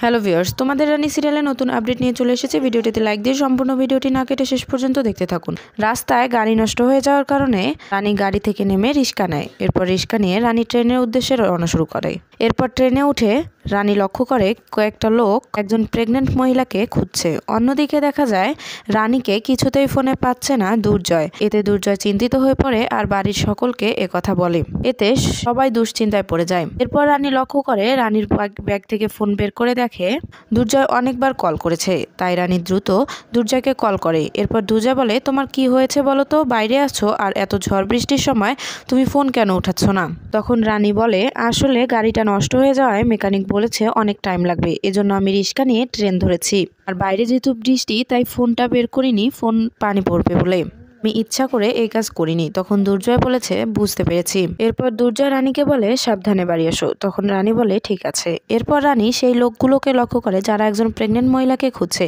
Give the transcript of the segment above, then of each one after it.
Hello viewers, তোমাদের রানী সিরিয়ালে নতুন আপডেট নিয়ে চলে এসেছে। ভিডিওটিতে লাইক দিয়ে সম্পূর্ণ ভিডিওটি না কেটে শেষ পর্যন্ত দেখতে থাকুন। রাস্তায় গাড়ি নষ্ট হয়ে যাওয়ার কারণে রানী গাড়ি থেকে নেমে রিক্সা নেয়। এরপর রিক্সা নিয়ে রানী ট্রেনের উদ্দেশ্যে রওনা শুরু করে। এরপর ট্রেনে উঠে রানী লক্ষ্য করে কয়েকটা লোক একজন প্রেগনেন্ট মহিলাকে খুঁজছে। অন্যদিকে দেখা যায় রানীকে কিছুতেই ফোনে পাচ্ছে না দুর্জয়। এতে দুর্জয় চিন্তিত হয়ে পড়ে আর বাড়ির সকলকে একথা বলে। এতে সবাই দুশ্চিন্তায় পড়ে যায়। এরপর রানী লক্ষ্য করে রানীর ব্যাগ থেকে ফোন বের করে দেখে দুর্জয় অনেকবার কল করেছে। তাই রানী দ্রুত দুর্জয়কে কল করে। এরপর দুর্জয় বলে, তোমার কি হয়েছে বলো তো? বাইরে আছো আর এত ঝড় বৃষ্টির সময় তুমি ফোন কেন উঠাচ্ছ না? তখন রানী বলে, আসলে গাড়িটা নষ্ট হয়ে যাওয়ায় মেকানিক বলেছে অনেক টাইম লাগবে, এজন্য আমি রিক্সা নিয়ে ট্রেন ধরেছি। আর বাইরে যেহেতু বৃষ্টি তাই ফোনটা বের করিনি, ফোন পানি পড়বে বলে আমি ইচ্ছা করে এই কাজ করিনি। তখন দুর্জয় বলেছে, বুঝতে পেরেছি। এরপর দুর্জয় রানীকে বলে, সাবধানে বাড়ি এসো। তখন রানী বলে, ঠিক আছে। এরপর রানী সেই লোকগুলোকে লক্ষ্য করে যারা একজন প্রেগনেন্ট মহিলাকে খুঁজছে।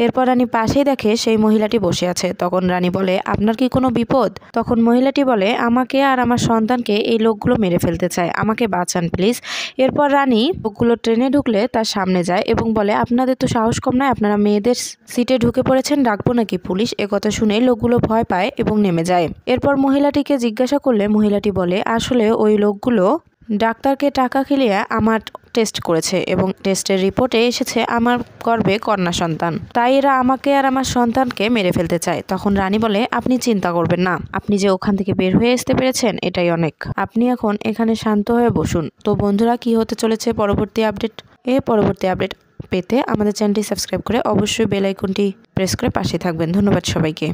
এরপর রানী পাশেই দেখে সেই মহিলাটি বসে আছে। তখন রানী বলে, আপনার কি কোনো বিপদ? তখন মহিলাটি বলে, আমাকে আর আমার সন্তানকে এই লোকগুলো মেরে ফেলতে চায়, আমাকে বাঁচান প্লিজ। এরপর রানী লোকগুলো ট্রেনে ঢুকলে তার সামনে যায় এবং বলে, আপনাদের তো সাহস কম নয়, আপনারা মেয়েদের সিটে ঢুকে পড়েছেন, ডাকবো নাকি পুলিশ? একথা শুনে লোকগুলো ভয় পায় এবং নেমে যায়। এরপর মহিলাটিকে জিজ্ঞাসা করলে মহিলাটি বলে, আসলে ওই লোকগুলো ডাক্তারকে টাকা খেলিয়ে আমার টেস্ট করেছে এবং টেস্টের রিপোর্টে এসেছে আমার গর্ভে কন্যা সন্তান, তাই এরা আমাকে আর আমার সন্তানকে মেরে ফেলতে চায়। তখন রানী বলে, আপনি চিন্তা করবেন না, আপনি যে ওখান থেকে বের হয়ে আসতে পেরেছেন এটাই অনেক। আপনি এখন এখানে শান্ত হয়ে বসুন। তো বন্ধুরা, কি হতে চলেছে পরবর্তী আপডেট পেতে আমাদের চ্যানেলটি সাবস্ক্রাইব করে অবশ্যই বেল আইকনটি প্রেস করে পাশে থাকবেন। ধন্যবাদ সবাইকে।